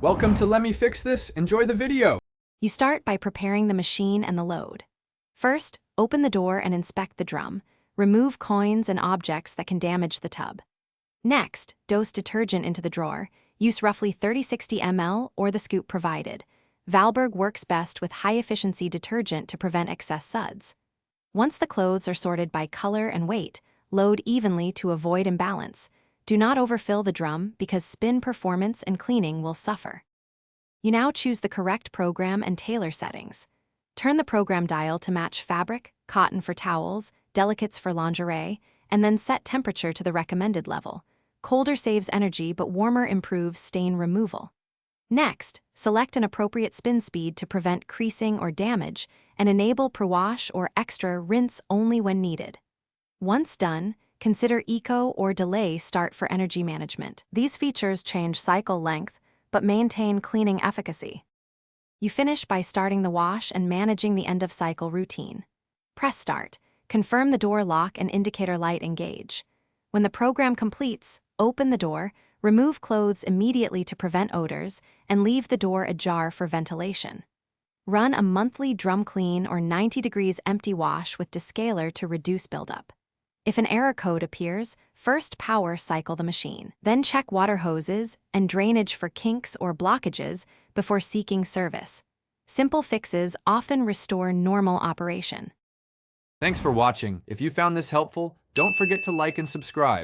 Welcome to Let Me Fix This. Enjoy the video. You start by preparing the machine and the load. First, open the door and inspect the drum. Remove coins and objects that can damage the tub. Next, dose detergent into the drawer. Use roughly 30-60 ml or the scoop provided. Valberg works best with high-efficiency detergent to prevent excess suds. Once the clothes are sorted by color and weight, load evenly to avoid imbalance. Do not overfill the drum because spin performance and cleaning will suffer. You now choose the correct program and tailor settings. Turn the program dial to match fabric, cotton for towels, delicates for lingerie, and then set temperature to the recommended level. Colder saves energy, but warmer improves stain removal. Next, select an appropriate spin speed to prevent creasing or damage, and enable pre-wash or extra rinse only when needed. Once done, consider eco or delay start for energy management. These features change cycle length, but maintain cleaning efficacy. You finish by starting the wash and managing the end-of-cycle routine. Press start. Confirm the door lock and indicator light engage. When the program completes, open the door, remove clothes immediately to prevent odors, and leave the door ajar for ventilation. Run a monthly drum clean or 90 degrees empty wash with descaler to reduce buildup. If an error code appears, first power cycle the machine. Then check water hoses and drainage for kinks or blockages before seeking service. Simple fixes often restore normal operation. Thanks for watching. If you found this helpful, don't forget to like and subscribe.